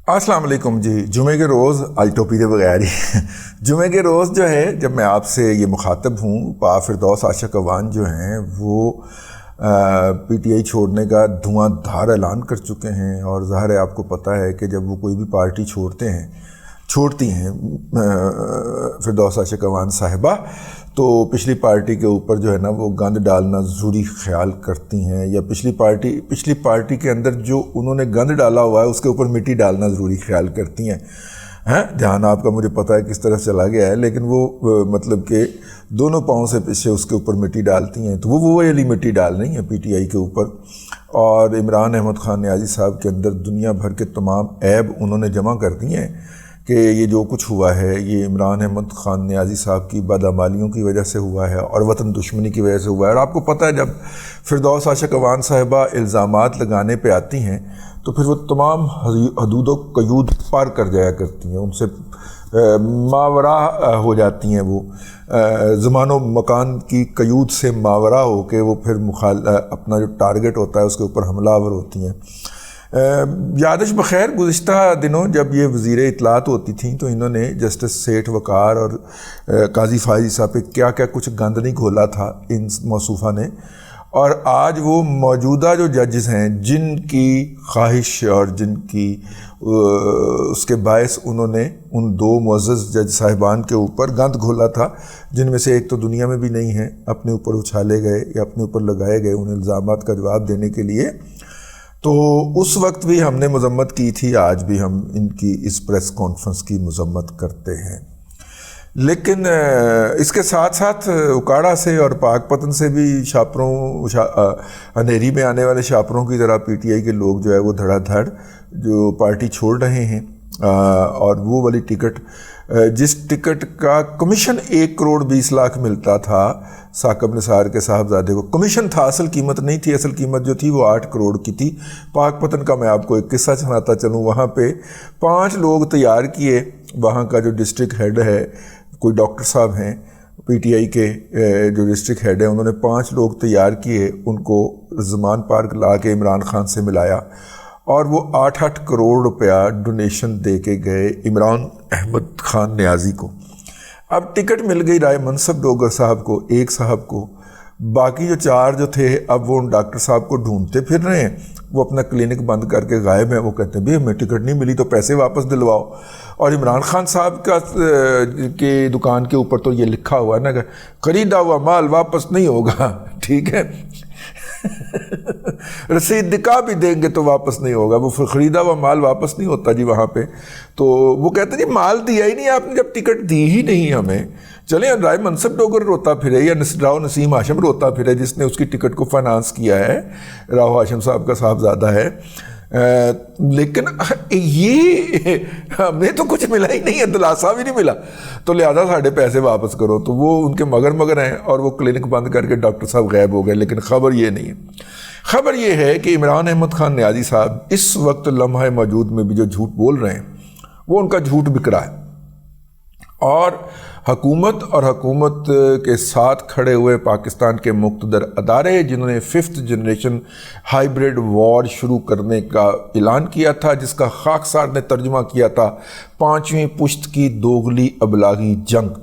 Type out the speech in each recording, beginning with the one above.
السلام علیکم جی. جمعے کے روز آج ٹوپی دے بغیر ہی جمعے کے روز جو ہے جب میں آپ سے یہ مخاطب ہوں، پا فردوس عاشق اوان جو ہیں وہ پی ٹی آئی چھوڑنے کا دھواں دھار اعلان کر چکے ہیں. اور ظاہر ہے آپ کو پتہ ہے کہ جب وہ کوئی بھی پارٹی چھوڑتی ہیں فردوس عاشق اوان صاحبہ، تو پچھلی پارٹی کے اوپر جو ہے نا وہ گند ڈالنا ضروری خیال کرتی ہیں، یا پچھلی پارٹی کے اندر جو انہوں نے گند ڈالا ہوا ہے اس کے اوپر مٹی ڈالنا ضروری خیال کرتی ہیں. دھیان آپ کا مجھے پتہ ہے کس طرف چلا گیا ہے، لیکن وہ مطلب کہ دونوں پاؤں سے پیچھے اس کے اوپر مٹی ڈالتی ہیں. تو وہ والی مٹی ڈال رہی ہیں پی ٹی آئی کے اوپر. اور عمران احمد خان نیازی صاحب کے اندر دنیا بھر کے تمام عیب انہوں نے جمع کر دی ہیں کہ یہ جو کچھ ہوا ہے یہ عمران احمد خان نیازی صاحب کی بدعمالیوں کی وجہ سے ہوا ہے اور وطن دشمنی کی وجہ سے ہوا ہے. اور آپ کو پتہ ہے جب فردوس عاشق اوان صاحبہ الزامات لگانے پہ آتی ہیں تو پھر وہ تمام حدود و قیود پار کر جایا کرتی ہیں، ان سے ماورا ہو جاتی ہیں. وہ زمان و مکان کی قیود سے ماورا ہو کے وہ پھر اپنا جو ٹارگٹ ہوتا ہے اس کے اوپر حملہ آور ہوتی ہیں. یادش بخیر گزشتہ دنوں جب یہ وزیر اطلاعات ہوتی تھیں تو انہوں نے جسٹس سیٹھ وقار اور قاضی فائزی صاحب پہ کیا کچھ گند نہیں گھولا تھا ان موصوفہ نے. اور آج وہ موجودہ جو ججز ہیں جن کی خواہش اور جن کی اس کے باعث انہوں نے ان دو معزز جج صاحبان کے اوپر گند گھولا تھا، جن میں سے ایک تو دنیا میں بھی نہیں ہے، اپنے اوپر اچھالے گئے یا اپنے اوپر لگائے گئے ان الزامات کا جواب دینے کے لیے. تو اس وقت بھی ہم نے مذمت کی تھی، آج بھی ہم ان کی اس پریس کانفرنس کی مذمت کرتے ہیں. لیکن اس کے ساتھ ساتھ اکاڑا سے اور پاک پتن سے بھی اندھیری میں آنے والے شاپروں کی طرح پی ٹی آئی کے لوگ جو ہے وہ دھڑا دھڑ جو پارٹی چھوڑ رہے ہیں. اور وہ والی ٹکٹ جس ٹکٹ کا کمیشن 1 کروڑ 20 لاکھ ملتا تھا ثاقب نثار کے صاحبزادے کو، کمیشن تھا، اصل قیمت نہیں تھی. اصل قیمت جو تھی وہ 8 کروڑ کی تھی. پاک پتن کا میں آپ کو ایک قصہ سناتا چلوں. وہاں پہ 5 لوگ تیار کیے، وہاں کا جو ڈسٹرکٹ ہیڈ ہے، کوئی ڈاکٹر صاحب ہیں پی ٹی آئی کے جو ڈسٹرکٹ ہیڈ ہیں، انہوں نے 5 لوگ تیار کیے، ان کو زمان پارک لا کے عمران خان سے ملایا اور وہ 8 کروڑ روپیہ ڈونیشن دے کے گئے عمران احمد خان نیازی کو. اب ٹکٹ مل گئی رائے منصب ڈوگر صاحب کو، ایک صاحب کو. باقی جو 4 جو تھے اب وہ ان ڈاکٹر صاحب کو ڈھونڈتے پھر رہے ہیں. وہ اپنا کلینک بند کر کے غائب ہیں. وہ کہتے ہیں بھی ہمیں ٹکٹ نہیں ملی تو پیسے واپس دلواؤ. اور عمران خان صاحب کا کے دکان کے اوپر تو یہ لکھا ہوا ہے نا کہ خریدا ہوا مال واپس نہیں ہوگا. ٹھیک ہے، رسید دکھا بھی دیں گے تو واپس نہیں ہوگا. وہ خریدا ہوا مال واپس نہیں ہوتا جی وہاں پہ. تو وہ کہتے ہیں جی مال دیا ہی نہیں آپ نے، جب ٹکٹ دی ہی نہیں ہمیں. چلیں رائے منصب ڈوگر روتا پھرے یا راؤ نسیم ہاشم روتا پھرے جس نے اس کی ٹکٹ کو فائنانس کیا ہے، راؤ ہاشم صاحب کا صاحبزادہ ہے. لیکن یہ ہمیں تو کچھ ملا ہی نہیں ہے، دلاسا بھی نہیں ملا، تو لہٰذا ساڑھے پیسے واپس کرو. تو وہ ان کے مگر ہیں اور وہ کلینک بند کر کے ڈاکٹر صاحب غائب ہو گئے. لیکن خبر یہ نہیں ہے. خبر یہ ہے کہ عمران احمد خان نیازی صاحب اس وقت لمحہ موجود میں بھی جو جھوٹ بول رہے ہیں وہ ان کا جھوٹ بک رہا ہے. اور حکومت کے ساتھ کھڑے ہوئے پاکستان کے مقتدر ادارے جنہوں نے 5th جنریشن ہائیبرڈ وار شروع کرنے کا اعلان کیا تھا، جس کا خاکسار نے ترجمہ کیا تھا 5ویں پشت کی دوغلی ابلاغی جنگ.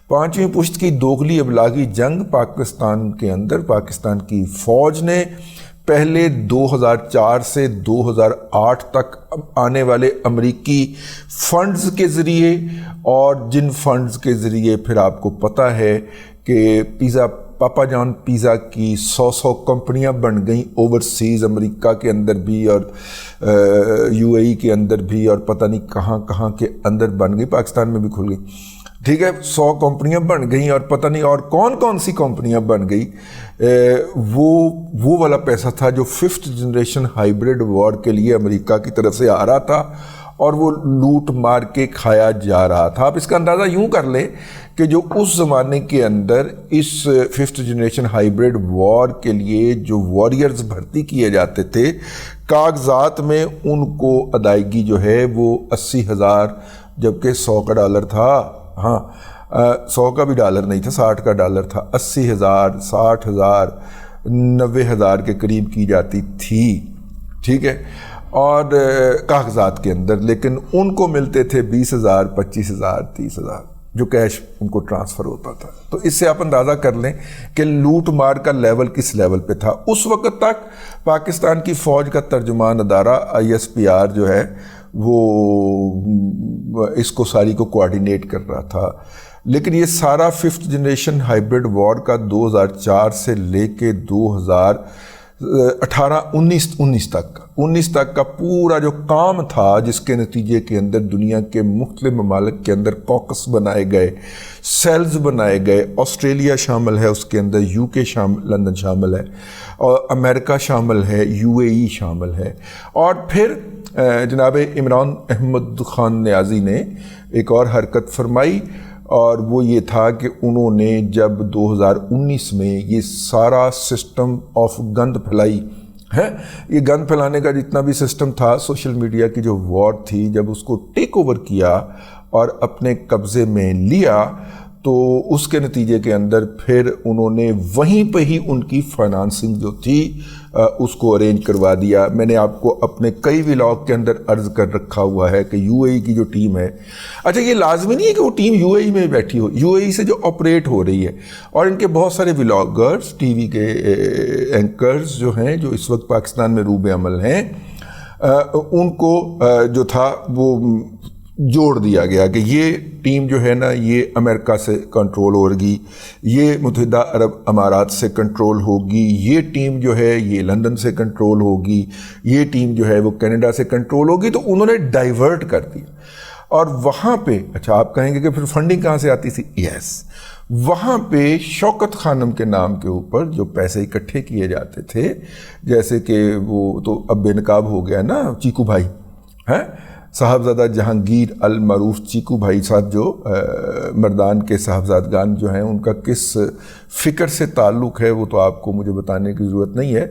5ویں پشت کی دوغلی ابلاغی جنگ پاکستان کے اندر پاکستان کی فوج نے پہلے 2004 سے 2008 تک آنے والے امریکی فنڈز کے ذریعے، اور جن فنڈز کے ذریعے پھر آپ کو پتہ ہے کہ پاپا جان پیزا کی 100 کمپنیاں بن گئیں اوورسیز، امریکہ کے اندر بھی اور یو اے ای کے اندر بھی، اور پتہ نہیں کہاں کے اندر بن گئی، پاکستان میں بھی کھل گئی. ٹھیک ہے، 100 کمپنیاں بن گئیں اور پتہ نہیں اور کون سی کمپنیاں بن گئی. وہ والا پیسہ تھا جو 5th جنریشن ہائیبرڈ وار کے لیے امریکہ کی طرف سے آ رہا تھا اور وہ لوٹ مار کے کھایا جا رہا تھا. آپ اس کا اندازہ یوں کر لیں کہ جو اس زمانے کے اندر اس 5th جنریشن ہائیبرڈ وار کے لیے جو واریئرز بھرتی کیے جاتے تھے، کاغذات میں ان کو ادائیگی جو ہے وہ 80,000 جبکہ 100 کا ڈالر تھا. ہاں 100 کا بھی ڈالر نہیں تھا، 60 کا ڈالر تھا. 80,000 60,000 90,000 کے قریب کی جاتی تھی. ٹھیک ہے، اور کاغذات کے اندر، لیکن ان کو ملتے تھے 20,000 25,000 30,000 جو کیش ان کو ٹرانسفر ہوتا تھا۔ تو اس سے آپ اندازہ کر لیں کہ لوٹ مار کا لیول کس لیول پہ تھا۔ اس وقت تک پاکستان کی فوج کا ترجمان ادارہ ISPR جو ہے وہ اس کو ساری کو کوآرڈینیٹ کر رہا تھا، لیکن یہ سارا 5th جنریشن ہائیبرڈ وار کا 2004 سے لے کے 19 تک کا پورا جو کام تھا، جس کے نتیجے کے اندر دنیا کے مختلف ممالک کے اندر کوکس بنائے گئے، سیلز بنائے گئے، آسٹریلیا شامل ہے اس کے اندر، UK لندن شامل ہے، اور امریکہ شامل ہے، UAE شامل ہے، اور پھر جناب عمران احمد خان نیازی نے ایک اور حرکت فرمائی، اور وہ یہ تھا کہ انہوں نے جب 2019 میں یہ سارا سسٹم آف گند پھیلائی ہے، یہ گند پھیلانے کا جتنا بھی سسٹم تھا، سوشل میڈیا کی جو وار تھی، جب اس کو ٹیک اوور کیا اور اپنے قبضے میں لیا، تو اس کے نتیجے کے اندر پھر انہوں نے وہیں پہ ہی ان کی فائنانسنگ جو تھی اس کو ارینج کروا دیا۔ میں نے آپ کو اپنے کئی ولاگ کے اندر عرض کر رکھا ہوا ہے کہ UAE کی جو ٹیم ہے، اچھا یہ لازمی نہیں ہے کہ وہ ٹیم UAE میں بیٹھی ہو، UAE سے جو آپریٹ ہو رہی ہے، اور ان کے بہت سارے ولاگرز، ٹی وی کے اینکرز جو ہیں، جو اس وقت پاکستان میں روب عمل ہیں، ان کو جو تھا وہ جوڑ دیا گیا کہ یہ ٹیم جو ہے نا یہ امریکہ سے کنٹرول ہوگی، یہ متحدہ عرب امارات سے کنٹرول ہوگی، یہ ٹیم جو ہے یہ لندن سے کنٹرول ہوگی، یہ ٹیم جو ہے وہ کینیڈا سے کنٹرول ہوگی۔ تو انہوں نے ڈائیورٹ کر دیا، اور وہاں پہ اچھا آپ کہیں گے کہ پھر فنڈنگ کہاں سے آتی تھی؟ یس، وہاں پہ شوکت خانم کے نام کے اوپر جو پیسے اکٹھے کیے جاتے تھے، جیسے کہ وہ تو اب بے نقاب ہو گیا نا چیکو بھائی، ہیں صاحبزادہ جہانگیر المعروف چیکو بھائی صاحب، جو مردان کے صاحبزادگان جو ہیں، ان کا کس فکر سے تعلق ہے وہ تو آپ کو مجھے بتانے کی ضرورت نہیں ہے۔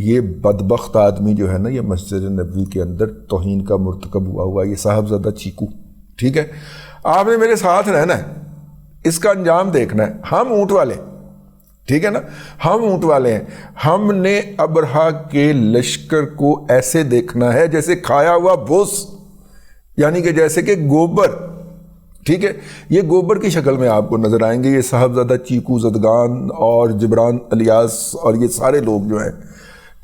یہ بدبخت آدمی جو ہے نا، یہ مسجد نبوی کے اندر توہین کا مرتکب ہوا یہ صاحبزادہ چیکو، ٹھیک ہے؟ آپ نے میرے ساتھ رہنا ہے، اس کا انجام دیکھنا ہے۔ ہم اونٹ والے، ٹھیک ہے نا، ہم اونٹ والے ہیں۔ ہم نے ابرہا کے لشکر کو ایسے دیکھنا ہے جیسے کھایا ہوا بھوس، یعنی کہ جیسے کہ گوبر، ٹھیک ہے؟ یہ گوبر کی شکل میں آپ کو نظر آئیں گے یہ صاحبزادہ چیکو زدگان اور جبران الیاس اور یہ سارے لوگ جو ہیں،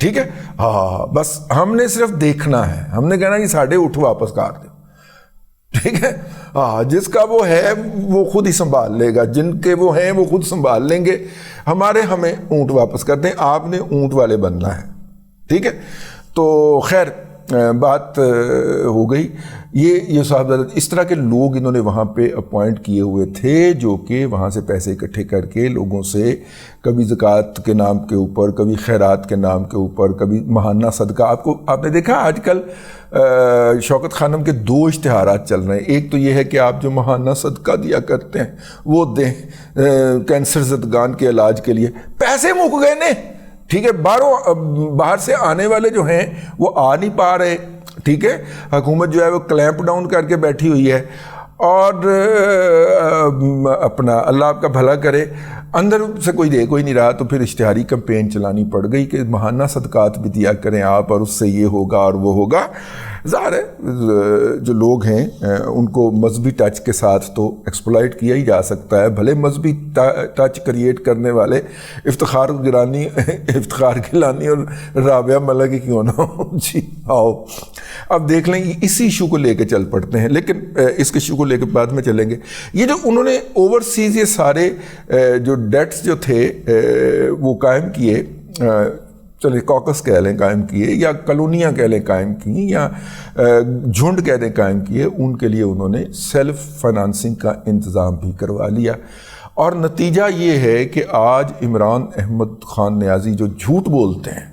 ٹھیک ہے؟ ہاں، بس ہم نے صرف دیکھنا ہے، ہم نے کہنا یہ ساڑھے اٹھ واپس کار دے، ٹھیک ہے؟ ہاں، جس کا وہ ہے وہ خود ہی سنبھال لے گا، جن کے وہ ہیں وہ خود سنبھال لیں گے، ہمیں اونٹ واپس کر دیں، آپ نے اونٹ والے بننا ہے، ٹھیک ہے؟ تو خیر بات ہو گئی۔ یہ صاحبزادہ اس طرح کے لوگ انہوں نے وہاں پہ اپوائنٹ کیے ہوئے تھے، جو کہ وہاں سے پیسے اکٹھے کر کے لوگوں سے کبھی زکوٰۃ کے نام کے اوپر، کبھی خیرات کے نام کے اوپر، کبھی ماہانہ صدقہ۔ آپ نے دیکھا آج کل شوکت خانم کے 2 اشتہارات چل رہے ہیں۔ ایک تو یہ ہے کہ آپ جو ماہانہ صدقہ دیا کرتے ہیں وہ دیں کینسر زدگان کے علاج کے لیے، پیسے مک گئے نے، ٹھیک ہے؟ باہر سے آنے والے جو ہیں وہ آ نہیں پا رہے، ٹھیک ہے؟ حکومت جو ہے وہ کلیمپ ڈاؤن کر کے بیٹھی ہوئی ہے، اور اپنا اللہ آپ کا بھلا کرے، اندر سے کوئی دے کوئی نہیں رہا، تو پھر اشتہاری کمپین چلانی پڑ گئی کہ ماہانہ صدقات بھی دیا کریں آپ، اور اس سے یہ ہوگا اور وہ ہوگا۔ ظاہر ہے جو لوگ ہیں ان کو مذہبی ٹچ کے ساتھ تو ایکسپلائٹ کیا ہی جا سکتا ہے، بھلے مذہبی ٹچ کریٹ کرنے والے افتخار گیلانی اور رابعہ ملک کی کیوں نہ ہو۔ جی آؤ اب دیکھ لیں، اسی ایشو کو لے کے چل پڑتے ہیں، لیکن اس کے ایشو کو لے کے بعد میں چلیں گے۔ یہ جو انہوں نے اوورسیز یہ سارے جو ڈیٹس جو تھے وہ قائم کیے، چلے کوکس کہہ لیں قائم کیے، یا کالونیاں کہہ لیں قائم کی، یا جھنڈ کہہ لیں قائم کیے، ان کے لیے انہوں نے سیلف فائنانسنگ کا انتظام بھی کروا لیا۔ اور نتیجہ یہ ہے کہ آج عمران احمد خان نیازی جو جھوٹ بولتے ہیں،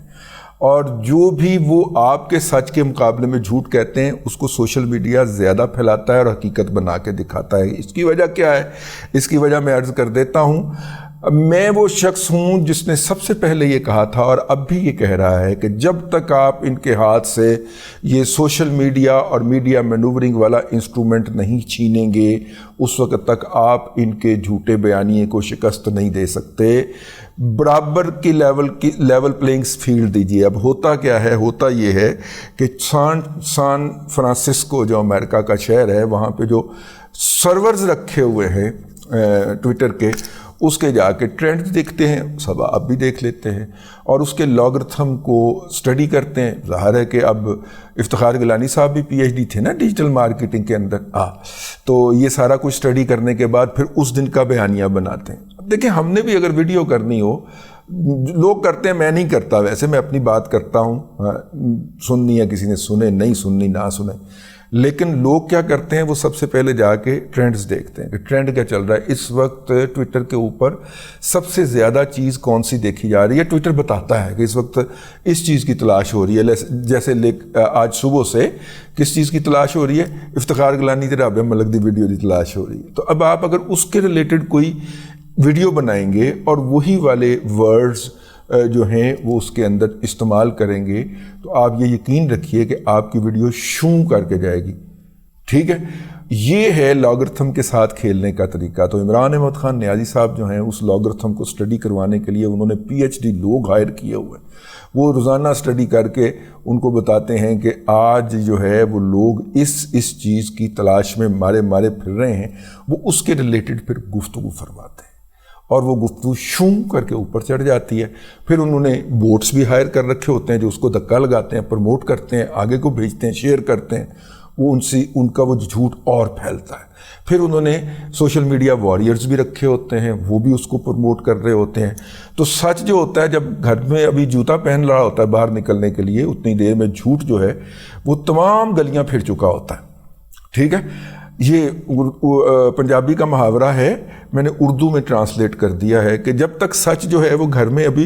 اور جو بھی وہ آپ کے سچ کے مقابلے میں جھوٹ کہتے ہیں، اس کو سوشل میڈیا زیادہ پھیلاتا ہے اور حقیقت بنا کے دکھاتا ہے۔ اس کی وجہ کیا ہے؟ اس کی وجہ میں عرض کر دیتا ہوں۔ میں وہ شخص ہوں جس نے سب سے پہلے یہ کہا تھا اور اب بھی یہ کہہ رہا ہے کہ جب تک آپ ان کے ہاتھ سے یہ سوشل میڈیا اور میڈیا مینوورنگ والا انسٹرومنٹ نہیں چھینیں گے اس وقت تک آپ ان کے جھوٹے بیانیے کو شکست نہیں دے سکتے. برابر کی لیول پلینگ فیلڈ دیجیے. اب ہوتا کیا ہے؟ ہوتا یہ ہے کہ سان فرانسسکو جو امریکہ کا شہر ہے وہاں پہ جو سرورز رکھے ہوئے ہیں ٹویٹر کے، اس کے جا کے ٹرینڈ دیکھتے ہیں، سب آپ بھی دیکھ لیتے ہیں اور اس کے لاگرتھم کو سٹڈی کرتے ہیں. ظاہر ہے کہ اب افتخار گیلانی صاحب بھی پی ایچ ڈی تھے نا ڈیجیٹل مارکیٹنگ کے اندر، تو یہ سارا کچھ سٹڈی کرنے کے بعد پھر اس دن کا بیانیہ بناتے ہیں. اب دیکھیں ہم نے بھی اگر ویڈیو کرنی ہو، لوگ کرتے ہیں، میں نہیں کرتا، ویسے میں اپنی بات کرتا ہوں، سننی ہے کسی نے سنے، نہیں سننی نہ سنیں، لیکن لوگ کیا کرتے ہیں وہ سب سے پہلے جا کے ٹرینڈز دیکھتے ہیں کہ ٹرینڈ کیا چل رہا ہے اس وقت. ٹویٹر کے اوپر سب سے زیادہ چیز کون سی دیکھی جا رہی ہے؟ ٹویٹر بتاتا ہے کہ اس وقت اس چیز کی تلاش ہو رہی ہے. جیسے آج صبح سے کس چیز کی تلاش ہو رہی ہے؟ افتخار گیلانی تے رابعہ ملک دی ویڈیو کی تلاش ہو رہی ہے. تو اب آپ اگر اس کے ریلیٹڈ کوئی ویڈیو بنائیں گے اور وہی والے ورڈز جو ہیں وہ اس کے اندر استعمال کریں گے تو آپ یہ یقین رکھیے کہ آپ کی ویڈیو شوں کر کے جائے گی. ٹھیک ہے، یہ ہے لاگرتھم کے ساتھ کھیلنے کا طریقہ. تو عمران احمد خان نیازی صاحب جو ہیں اس لاگرتھم کو سٹڈی کروانے کے لیے انہوں نے پی ایچ ڈی لوگ ہائر کیے ہوئے ہیں. وہ روزانہ سٹڈی کر کے ان کو بتاتے ہیں کہ آج جو ہے وہ لوگ اس چیز کی تلاش میں مارے پھر رہے ہیں، وہ اس کے ریلیٹڈ پھر گفتگو فرماتے ہیں اور وہ گفتگو شوں کر کے اوپر چڑھ جاتی ہے. پھر انہوں نے بوٹس بھی ہائر کر رکھے ہوتے ہیں جو اس کو دھکا لگاتے ہیں، پروموٹ کرتے ہیں، آگے کو بھیجتے ہیں، شیئر کرتے ہیں. وہ ان کا وہ جھوٹ اور پھیلتا ہے. پھر انہوں نے سوشل میڈیا واریئرز بھی رکھے ہوتے ہیں، وہ بھی اس کو پروموٹ کر رہے ہوتے ہیں. تو سچ جو ہوتا ہے جب گھر میں ابھی جوتا پہن رہا ہوتا ہے باہر نکلنے کے لیے، اتنی دیر میں جھوٹ جو ہے وہ تمام گلیاں پھر چکا ہوتا ہے. ٹھیک ہے، یہ پنجابی کا محاورہ ہے، میں نے اردو میں ٹرانسلیٹ کر دیا ہے کہ جب تک سچ جو ہے وہ گھر میں ابھی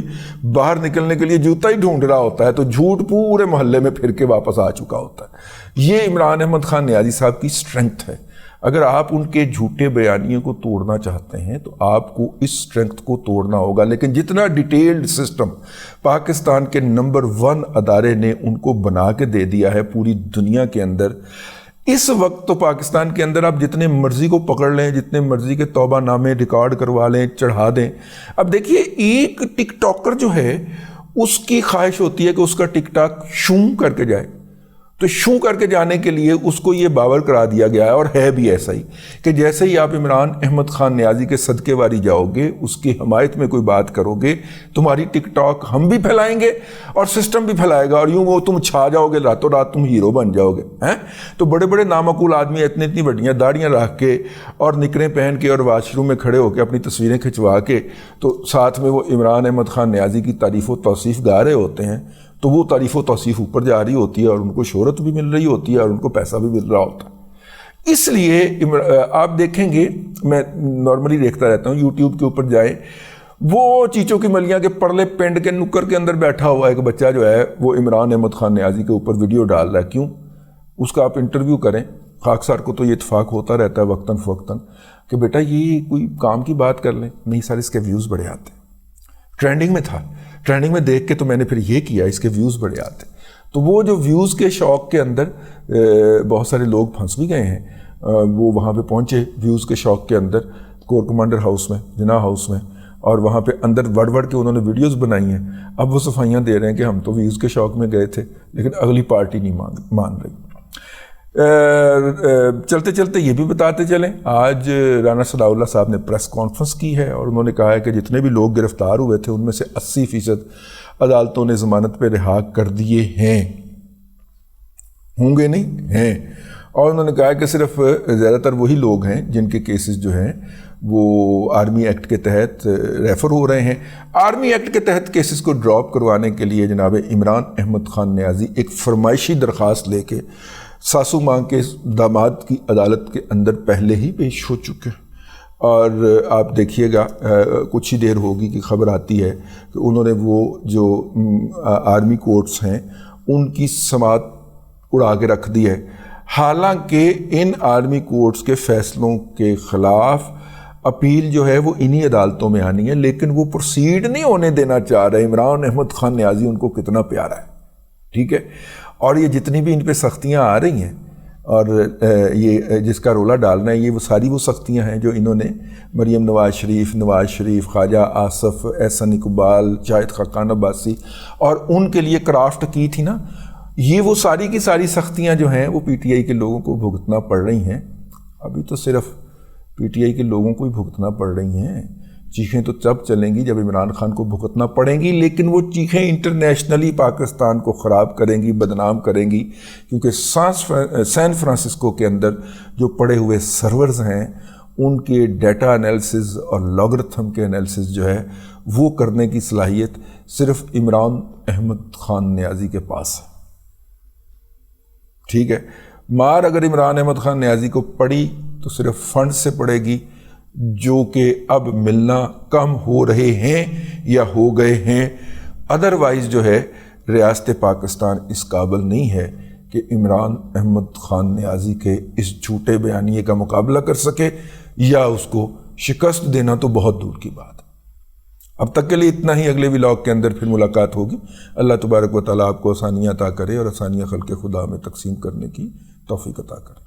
باہر نکلنے کے لیے جوتا ہی ڈھونڈ رہا ہوتا ہے تو جھوٹ پورے محلے میں پھر کے واپس آ چکا ہوتا ہے. یہ عمران احمد خان نیازی صاحب کی سٹرنگتھ ہے. اگر آپ ان کے جھوٹے بیانیوں کو توڑنا چاہتے ہیں تو آپ کو اس سٹرنگتھ کو توڑنا ہوگا. لیکن جتنا ڈیٹیلڈ سسٹم پاکستان کے نمبر 1 ادارے نے ان کو بنا کے دے دیا ہے پوری دنیا کے اندر، اس وقت تو پاکستان کے اندر آپ جتنے مرضی کو پکڑ لیں، جتنے مرضی کے توبہ نامے ریکارڈ کروا لیں، چڑھا دیں. اب دیکھیے ایک ٹک ٹاکر جو ہے اس کی خواہش ہوتی ہے کہ اس کا ٹک ٹاک شوں کر کے جائے. تو شوں کر کے جانے کے لیے اس کو یہ باور کرا دیا گیا ہے، اور ہے بھی ایسا ہی، کہ جیسے ہی آپ عمران احمد خان نیازی کے صدقے واری جاؤ گے، اس کی حمایت میں کوئی بات کرو گے، تمہاری ٹک ٹاک ہم بھی پھیلائیں گے اور سسٹم بھی پھیلائے گا، اور یوں وہ تم چھا جاؤ گے، راتوں رات تم ہیرو بن جاؤ گے. تو بڑے بڑے نامعقول آدمی اتنی بڑیاں داڑیاں رکھ کے اور نکریں پہن کے اور واش روم میں کھڑے ہو کے اپنی تصویریں کھنچوا کے تو ساتھ میں وہ عمران احمد خان نیازی کی تعریف و توصیف گا رہے ہوتے ہیں، تو وہ تعریف و توصیف اوپر جا رہی ہوتی ہے اور ان کو شہرت بھی مل رہی ہوتی ہے اور ان کو پیسہ بھی مل رہا ہوتا ہے. اس لیے آپ دیکھیں گے، میں نارملی دیکھتا رہتا ہوں، یوٹیوب کے اوپر جائیں، وہ چیچوں کی ملیاں کے پرلے پنڈ کے نکر کے اندر بیٹھا ہوا ایک بچہ جو ہے وہ عمران احمد خان نیازی کے اوپر ویڈیو ڈال رہا ہے. کیوں؟ اس کا آپ انٹرویو کریں. خاک سار کو تو یہ اتفاق ہوتا رہتا ہے وقتاً فوقتاً کہ بیٹا یہ کوئی کام کی بات کر لیں. نہیں سر، اس کے ویوز بڑے آتے ہیں. ٹرینڈنگ میں تھا، ٹرینڈنگ میں دیکھ کے تو میں نے پھر یہ کیا، اس کے ویوز بڑے آتے. تو وہ جو ویوز کے شوق کے اندر بہت سارے لوگ پھنس بھی گئے ہیں. وہ وہاں پہ پہنچے ویوز کے شوق کے اندر کور کمانڈر ہاؤس میں، جناح ہاؤس میں، اور وہاں پہ اندر وڑ کے انہوں نے ویڈیوز بنائی ہیں. اب وہ صفائیاں دے رہے ہیں کہ ہم تو ویوز کے شوق میں گئے تھے لیکن اگلی پارٹی نہیں مان رہی. چلتے چلتے یہ بھی بتاتے چلیں، آج رانا ثناء اللہ صاحب نے پریس کانفرنس کی ہے اور انہوں نے کہا ہے کہ جتنے بھی لوگ گرفتار ہوئے تھے ان میں سے 80% عدالتوں نے ضمانت پہ رہا کر دیے ہیں. ہوں گے نہیں ہیں. اور انہوں نے کہا کہ صرف زیادہ تر وہی لوگ ہیں جن کے کیسز جو ہیں وہ آرمی ایکٹ کے تحت ریفر ہو رہے ہیں. آرمی ایکٹ کے تحت کیسز کو ڈراپ کروانے کے لیے جناب عمران احمد خان نیازی ایک فرمائشی درخواست لے کے ساسو ماں کے داماد کی عدالت کے اندر پہلے ہی پیش ہو چکے. اور آپ دیکھیے گا کچھ ہی دیر ہوگی کہ خبر آتی ہے کہ انہوں نے وہ جو آرمی کورٹس ہیں ان کی سماعت اڑا کے رکھ دی ہے. حالانکہ ان آرمی کورٹس کے فیصلوں کے خلاف اپیل جو ہے وہ انہی عدالتوں میں آنی ہے، لیکن وہ پروسیڈ نہیں ہونے دینا چاہ رہے۔ عمران احمد خان نیازی ان کو کتنا پیارا ہے، ٹھیک ہے، اور یہ جتنی بھی ان پہ سختیاں آ رہی ہیں اور یہ جس کا رولہ ڈالنا ہے، یہ وہ ساری وہ سختیاں ہیں جو انہوں نے مریم نواز شریف، خواجہ آصف، احسن اقبال، شاہد خاقان عباسی اور ان کے لیے کرافٹ کی تھی نا، یہ وہ ساری کی ساری سختیاں جو ہیں وہ پی ٹی آئی کے لوگوں کو بھگتنا پڑ رہی ہیں۔ ابھی تو صرف پی ٹی آئی کے لوگوں کو ہی بھگتنا پڑ رہی ہیں، چیخیں تو تب چلیں گی جب عمران خان کو بھگتنا پڑیں گی، لیکن وہ چیخیں انٹرنیشنلی پاکستان کو خراب کریں گی، بدنام کریں گی، کیونکہ سین فرانسسکو کے اندر جو پڑے ہوئے سرورز ہیں ان کے ڈیٹا انالیسز اور لاگرتھم کے انالیسز جو ہے وہ کرنے کی صلاحیت صرف عمران احمد خان نیازی کے پاس ہے، ٹھیک ہے۔ مار اگر عمران احمد خان نیازی کو پڑی تو صرف فنڈ سے پڑے گی، جو کہ اب ملنا کم ہو رہے ہیں یا ہو گئے ہیں، ادروائز جو ہے ریاست پاکستان اس قابل نہیں ہے کہ عمران احمد خان نیازی کے اس جھوٹے بیانیے کا مقابلہ کر سکے یا اس کو شکست دینا تو بہت دور کی بات ہے۔ اب تک کے لیے اتنا ہی، اگلے ولاگ کے اندر پھر ملاقات ہوگی۔ اللہ تبارک و تعالیٰ آپ کو آسانیاں عطا کرے اور آسانیاں خلق خدا میں تقسیم کرنے کی توفیق عطا کرے۔